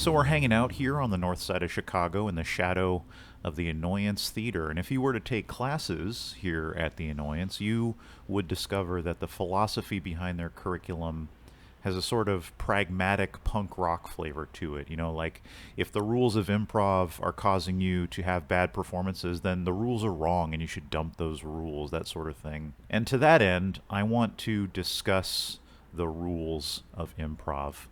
So we're hanging out here on the north side of Chicago in the shadow of the Annoyance Theater. And if you were to take classes here at the Annoyance, you would discover that the philosophy behind their curriculum has a sort of pragmatic punk rock flavor to it. You know, like if the rules of improv are causing you to have bad performances, then the rules are wrong and you should dump those rules, that sort of thing. And to that end, I want to discuss the rules of improv.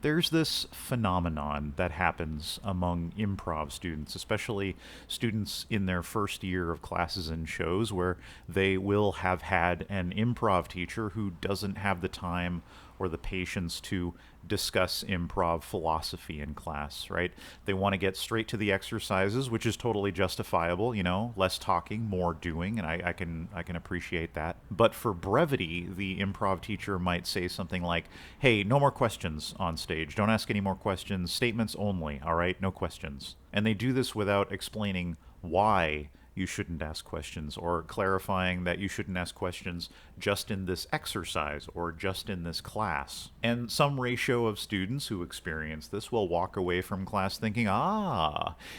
There's this phenomenon that happens among improv students, especially students in their first year of classes and shows, where they will have had an improv teacher who doesn't have the time or the patience to discuss improv philosophy in class, right? They want to get straight to the exercises, which is totally justifiable, you know, less talking, more doing, and I can appreciate that. But for brevity, the improv teacher might say something like, "Hey, no more questions on stage. Don't ask any more questions. Statements only, all right? No questions." And they do this without explaining why you shouldn't ask questions, or clarifying that you shouldn't ask questions just in this exercise or just in this class. And some ratio of students who experience this will walk away from class thinking,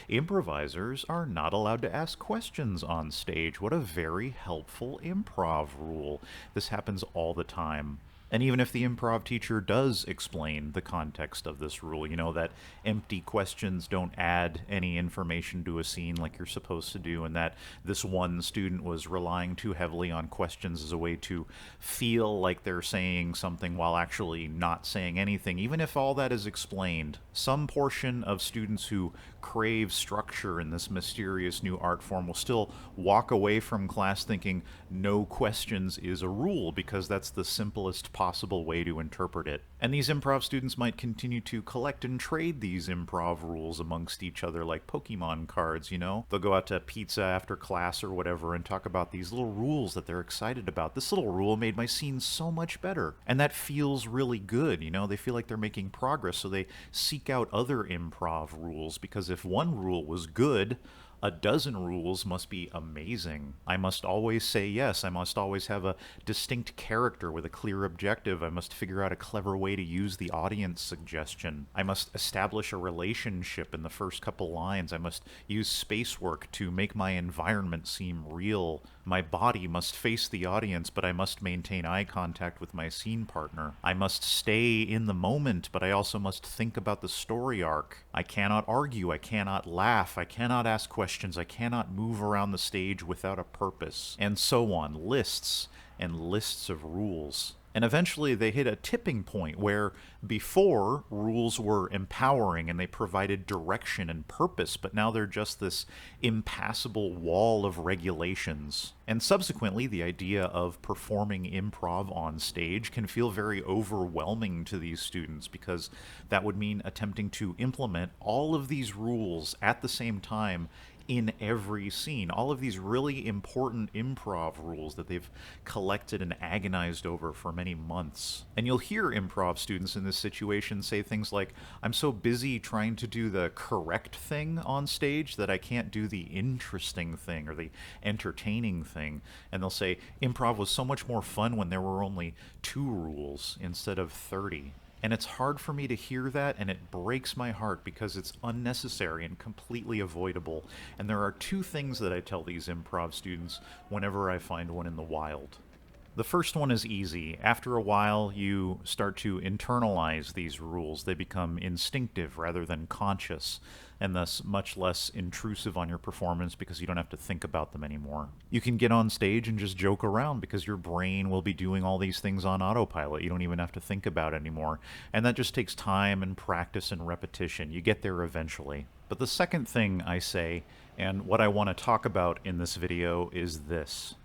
improvisers are not allowed to ask questions on stage. What a very helpful improv rule. This happens all the time. And even if the improv teacher does explain the context of this rule, you know, that empty questions don't add any information to a scene like you're supposed to do, and that this one student was relying too heavily on questions as a way to feel like they're saying something while actually not saying anything, even if all that is explained, some portion of students who crave structure in this mysterious new art form will still walk away from class thinking no questions is a rule, because that's the simplest possible way to interpret it. And these improv students might continue to collect and trade these improv rules amongst each other like Pokemon cards, you know? They'll go out to pizza after class or whatever and talk about these little rules that they're excited about. This little rule made my scene so much better. And that feels really good, you know? They feel like they're making progress, so they seek out other improv rules, because if one rule was good, a dozen rules must be amazing. I must always say yes. I must always have a distinct character with a clear objective. I must figure out a clever way to use the audience suggestion. I must establish a relationship in the first couple lines. I must use space work to make my environment seem real. My body must face the audience, but I must maintain eye contact with my scene partner. I must stay in the moment, but I also must think about the story arc. I cannot argue. I cannot laugh. I cannot ask questions. I cannot move around the stage without a purpose, and so on. Lists and lists of rules. And eventually they hit a tipping point where before rules were empowering and they provided direction and purpose, but now they're just this impassable wall of regulations. And subsequently, the idea of performing improv on stage can feel very overwhelming to these students, because that would mean attempting to implement all of these rules at the same time in every scene. All of these really important improv rules that they've collected and agonized over for many months. And you'll hear improv students in this situation say things like, "I'm so busy trying to do the correct thing on stage that I can't do the interesting thing or the entertaining thing." And they'll say, "Improv was so much more fun when there were only 2 rules instead of 30. And it's hard for me to hear that, and it breaks my heart because it's unnecessary and completely avoidable. And there are 2 things that I tell these improv students whenever I find one in the wild. The first one is easy. After a while, you start to internalize these rules. They become instinctive rather than conscious, and thus much less intrusive on your performance because you don't have to think about them anymore. You can get on stage and just joke around because your brain will be doing all these things on autopilot. You don't even have to think about it anymore. And that just takes time and practice and repetition. You get there eventually. But the second thing I say, and what I want to talk about in this video, is this.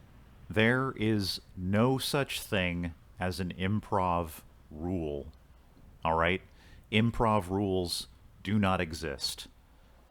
There is no such thing as an improv rule. All right? Improv rules do not exist.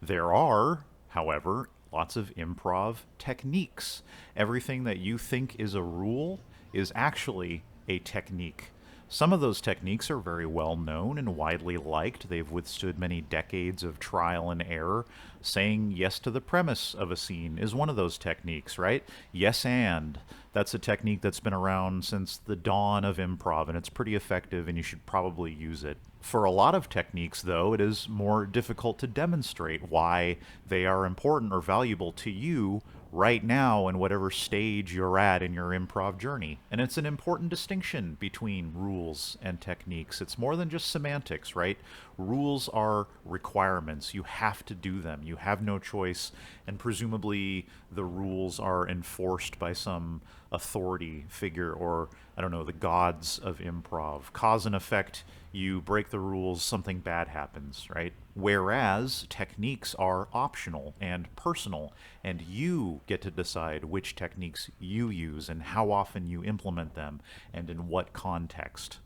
There are, however, lots of improv techniques. Everything that you think is a rule is actually a technique. Some of those techniques are very well known and widely liked. They've withstood many decades of trial and error. Saying yes to the premise of a scene is one of those techniques, right? Yes and. That's a technique that's been around since the dawn of improv, and it's pretty effective, and you should probably use it. For a lot of techniques, though, it is more difficult to demonstrate why they are important or valuable to you right now in whatever stage you're at in your improv journey. And it's an important distinction between rules and techniques. It's more than just semantics, right? Rules are requirements. You have to do them. You have no choice. And presumably the rules are enforced by some authority figure, or, I don't know, the gods of improv. Cause and effect, you break the rules, something bad happens, right? Whereas techniques are optional and personal, and you get to decide which techniques you use and how often you implement them and in what context.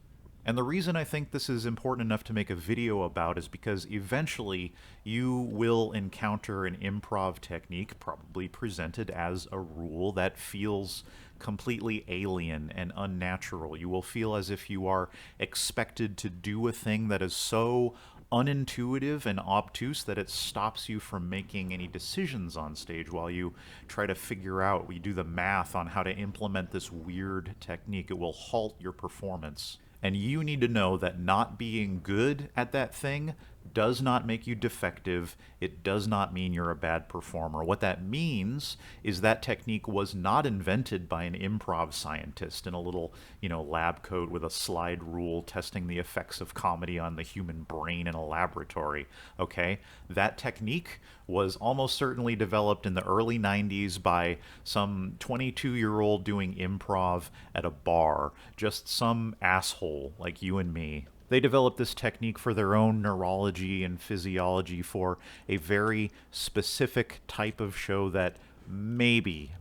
And the reason I think this is important enough to make a video about is because eventually you will encounter an improv technique, probably presented as a rule, that feels completely alien and unnatural. You will feel as if you are expected to do a thing that is so unintuitive and obtuse that it stops you from making any decisions on stage while you try to figure out, we do the math on how to implement this weird technique. It will halt your performance. And you need to know that not being good at that thing does not make you defective. It does not mean you're a bad performer. What that means is that technique was not invented by an improv scientist in a little, lab coat with a slide rule testing the effects of comedy on the human brain in a laboratory. Okay? That technique was almost certainly developed in the early 90s by some 22-year-old doing improv at a bar. Just some asshole like you and me. They developed this technique for their own neurology and physiology for a very specific type of show that maybe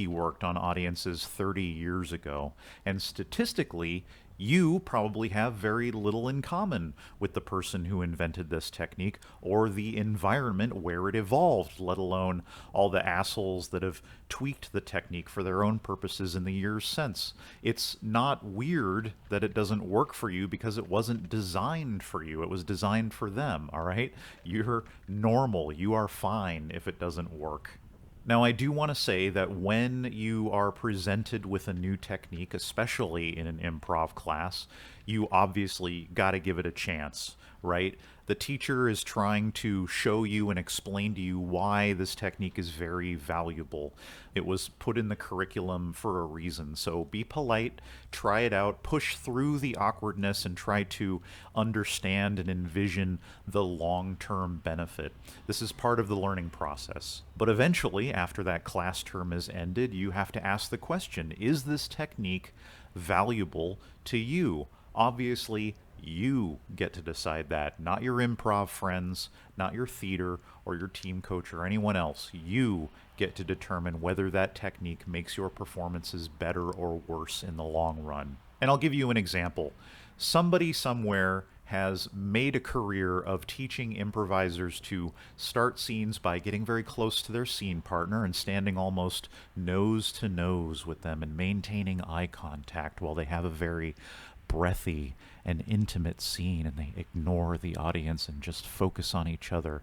worked on audiences 30 years ago. And statistically, you probably have very little in common with the person who invented this technique or the environment where it evolved, let alone all the assholes that have tweaked the technique for their own purposes in the years since. It's not weird that it doesn't work for you because it wasn't designed for you. It was designed for them, all right? You're normal. You are fine if it doesn't work. Now, I do want to say that when you are presented with a new technique, especially in an improv class, you obviously got to give it a chance, right? The teacher is trying to show you and explain to you why this technique is very valuable. It was put in the curriculum for a reason. So be polite, try it out, push through the awkwardness, and try to understand and envision the long-term benefit. This is part of the learning process. But eventually, after that class term is ended, you have to ask the question, is this technique valuable to you? Obviously, you get to decide that, not your improv friends, not your theater or your team coach or anyone else. You get to determine whether that technique makes your performances better or worse in the long run. And I'll give you an example. Somebody somewhere has made a career of teaching improvisers to start scenes by getting very close to their scene partner and standing almost nose to nose with them and maintaining eye contact while they have a very breathy and intimate scene, and they ignore the audience and just focus on each other.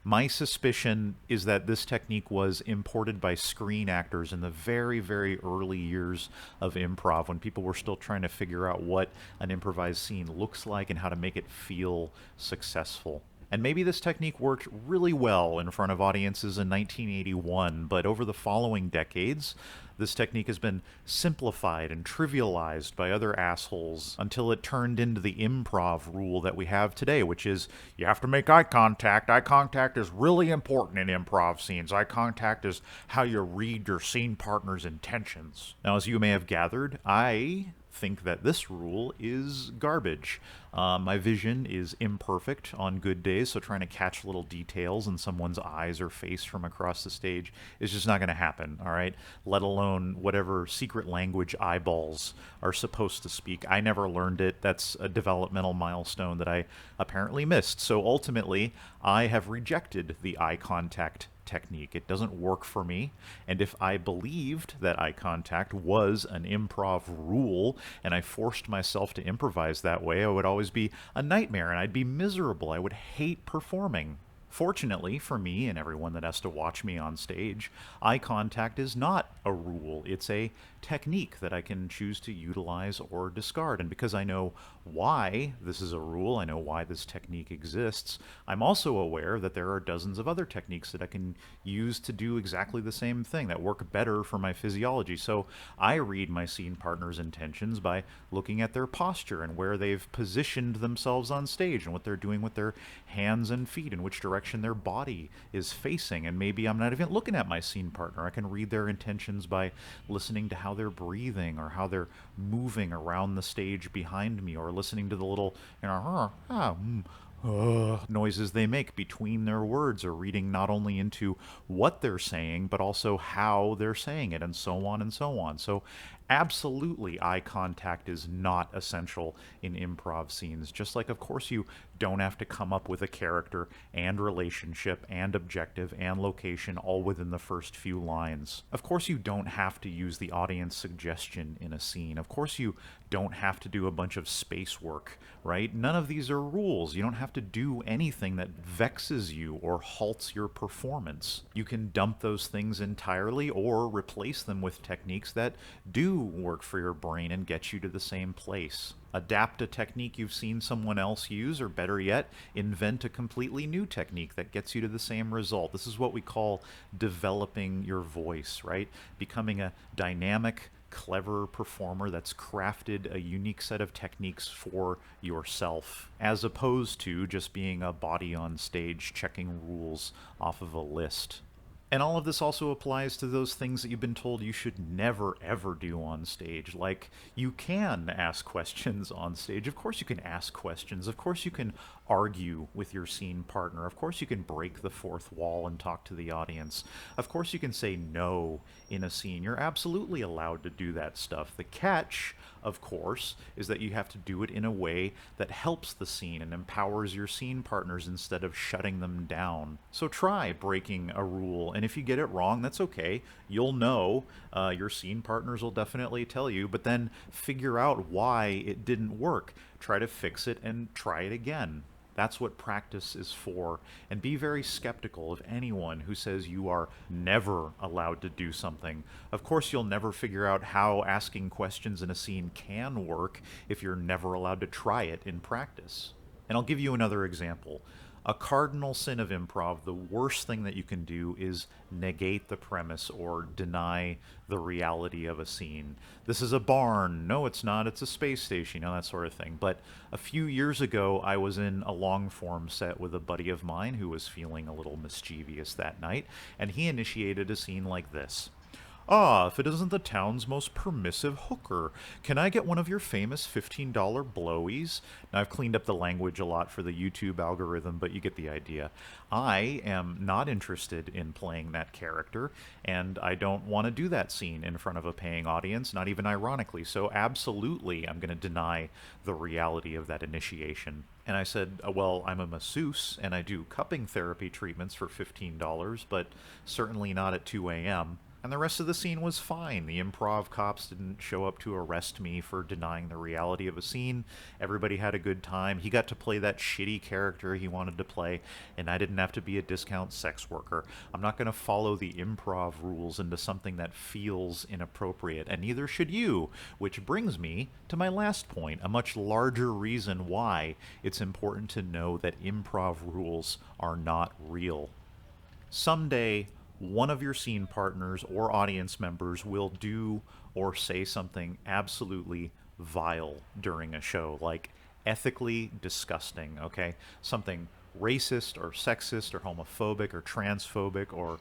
My suspicion is that this technique was imported by screen actors in the very, very early years of improv, when people were still trying to figure out what an improvised scene looks like and how to make it feel successful. And maybe this technique worked really well in front of audiences in 1981, but over the following decades, this technique has been simplified and trivialized by other assholes until it turned into the improv rule that we have today, which is you have to make eye contact. Eye contact is really important in improv scenes. Eye contact is how you read your scene partner's intentions. Now, as you may have gathered, I think that this rule is garbage. My vision is imperfect on good days, so trying to catch little details in someone's eyes or face from across the stage is just not going to happen, all right? Let alone whatever secret language eyeballs are supposed to speak. I never learned it. That's a developmental milestone that I apparently missed. So ultimately, I have rejected the eye contact technique. It doesn't work for me. And if I believed that eye contact was an improv rule and I forced myself to improvise that way, I would always be a nightmare and I'd be miserable. I would hate performing. Fortunately for me and everyone that has to watch me on stage, eye contact is not a rule. It's a technique that I can choose to utilize or discard. And because I know why this is a rule, I know why this technique exists, I'm also aware that there are dozens of other techniques that I can use to do exactly the same thing that work better for my physiology. So I read my scene partner's intentions by looking at their posture and where they've positioned themselves on stage and what they're doing with their hands and feet and which direction their body is facing. And maybe I'm not even looking at my scene partner. I can read their intentions by listening to how they're breathing or how they're moving around the stage behind me, or listening to the little, noises they make between their words, or reading not only into what they're saying but also how they're saying it, and so on and so on. So absolutely, eye contact is not essential in improv scenes. Just like, of course, you don't have to come up with a character and relationship and objective and location all within the first few lines. Of course, you don't have to use the audience suggestion in a scene. Of course, you don't have to do a bunch of space work, right? None of these are rules. You don't have to do anything that vexes you or halts your performance. You can dump those things entirely or replace them with techniques that do work for your brain and get you to the same place. Adapt a technique you've seen someone else use, or better yet, invent a completely new technique that gets you to the same result. This is what we call developing your voice, right? Becoming a dynamic, clever performer that's crafted a unique set of techniques for yourself, as opposed to just being a body on stage checking rules off of a list. And all of this also applies to those things that you've been told you should never ever do on stage. Like, you can ask questions on stage. Of course you can ask questions. Of course you can argue with your scene partner. Of course you can break the fourth wall and talk to the audience. Of course you can say no in a scene. You're absolutely allowed to do that stuff. The catch, of course, is that you have to do it in a way that helps the scene and empowers your scene partners instead of shutting them down. So try breaking a rule, and if you get it wrong, that's okay. You'll know. Your scene partners will definitely tell you, but then figure out why it didn't work. Try to fix it and try it again. That's what practice is for. And be very skeptical of anyone who says you are never allowed to do something. Of course, you'll never figure out how asking questions in a scene can work if you're never allowed to try it in practice. And I'll give you another example. A cardinal sin of improv, the worst thing that you can do is negate the premise or deny the reality of a scene. This is a barn. No, it's not. It's a space station, that sort of thing. But a few years ago, I was in a long-form set with a buddy of mine who was feeling a little mischievous that night, and he initiated a scene like this. Ah, if it isn't the town's most permissive hooker, can I get one of your famous $15 blowies? Now, I've cleaned up the language a lot for the YouTube algorithm, but you get the idea. I am not interested in playing that character, and I don't want to do that scene in front of a paying audience, not even ironically. So absolutely, I'm going to deny the reality of that initiation. And I said, well, I'm a masseuse, and I do cupping therapy treatments for $15, but certainly not at 2 a.m., and the rest of the scene was fine. The improv cops didn't show up to arrest me for denying the reality of a scene. Everybody had a good time. He got to play that shitty character he wanted to play, and I didn't have to be a discount sex worker. I'm not going to follow the improv rules into something that feels inappropriate, and neither should you. Which brings me to my last point, a much larger reason why it's important to know that improv rules are not real. Someday, one of your scene partners or audience members will do or say something absolutely vile during a show, like ethically disgusting, okay? Something racist or sexist or homophobic or transphobic or,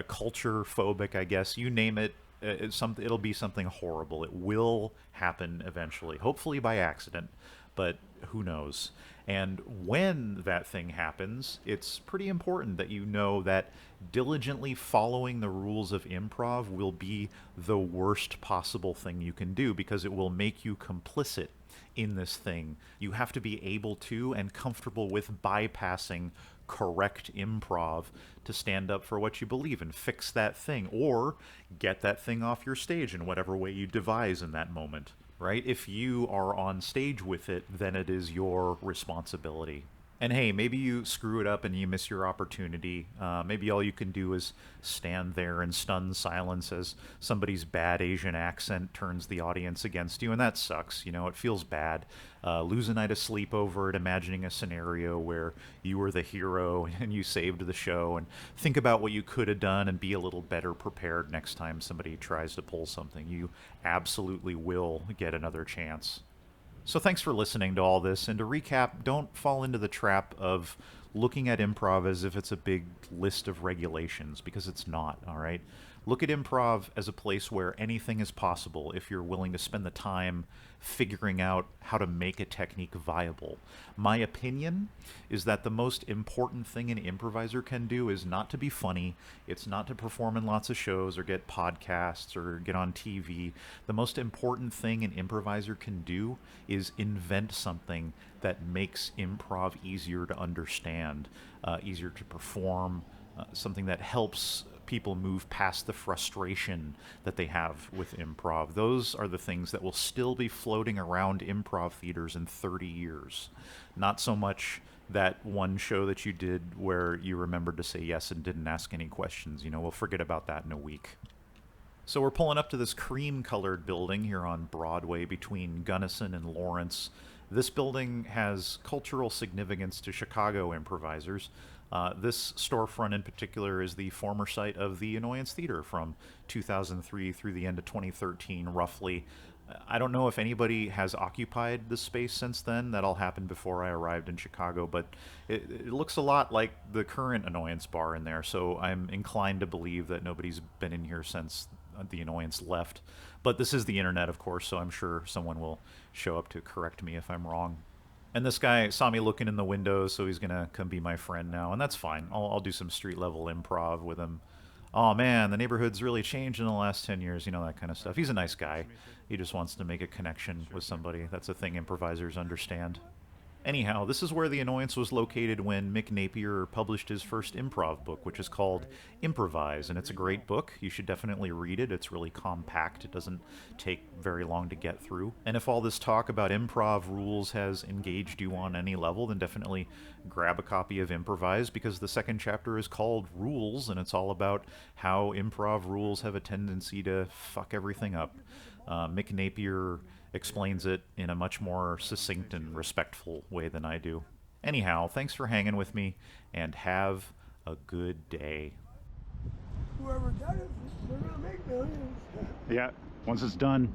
culture phobic, I guess. You name it. It'll be something horrible. It will happen eventually, hopefully by accident, but who knows? And when that thing happens, it's pretty important that you know that diligently following the rules of improv will be the worst possible thing you can do, because it will make you complicit in this thing. You have to be able to and comfortable with bypassing correct improv to stand up for what you believe and fix that thing, or get that thing off your stage in whatever way you devise in that moment, right? If you are on stage with it, then it is your responsibility. And hey, maybe you screw it up and you miss your opportunity. Maybe all you can do is stand there in stunned silence as somebody's bad Asian accent turns the audience against you, and that sucks. You know, it feels bad. Lose a night of sleep over it, imagining a scenario where you were the hero and you saved the show, and think about what you could have done and be a little better prepared next time somebody tries to pull something. You absolutely will get another chance. So thanks for listening to all this. And to recap, don't fall into the trap of looking at improv as if it's a big list of regulations, because it's not, all right? Look at improv as a place where anything is possible if you're willing to spend the time figuring out how to make a technique viable. My opinion is that the most important thing an improviser can do is not to be funny. It's not to perform in lots of shows or get podcasts or get on TV. The most important thing an improviser can do is invent something that makes improv easier to understand, easier to perform, something that helps people move past the frustration that they have with improv. Those are the things that will still be floating around improv theaters in 30 years. Not so much that one show that you did where you remembered to say yes and didn't ask any questions. You know, we'll forget about that in a week. So we're pulling up to this cream-colored building here on Broadway between Gunnison and Lawrence. This building has cultural significance to Chicago improvisers. This storefront in particular is the former site of the Annoyance Theater from 2003 through the end of 2013, roughly. I don't know if anybody has occupied the space since then. That all happened before I arrived in Chicago, but it looks a lot like the current Annoyance bar in there, so I'm inclined to believe that nobody's been in here since the Annoyance left. But this is the internet, of course, so I'm sure someone will show up to correct me if I'm wrong. And this guy saw me looking in the window, so he's gonna come be my friend now, and that's fine. I'll do some street level improv with him. Oh man, the neighborhood's really changed in the last 10 years, you know, that kind of stuff. He's a nice guy. He just wants to make a connection with somebody. That's a thing improvisers understand. Anyhow, this is where the Annoyance was located when Mick Napier published his first improv book, which is called Improvise, and it's a great book. You should definitely read it. It's really compact. It doesn't take very long to get through. And if all this talk about improv rules has engaged you on any level, then definitely grab a copy of Improvise, because the second chapter is called Rules, and it's all about how improv rules have a tendency to fuck everything up. Mick Napier explains it in a much more succinct and respectful way than I do. Anyhow, thanks for hanging with me, and have a good day. Whoever does it, they're gonna make millions. Yeah, once it's done.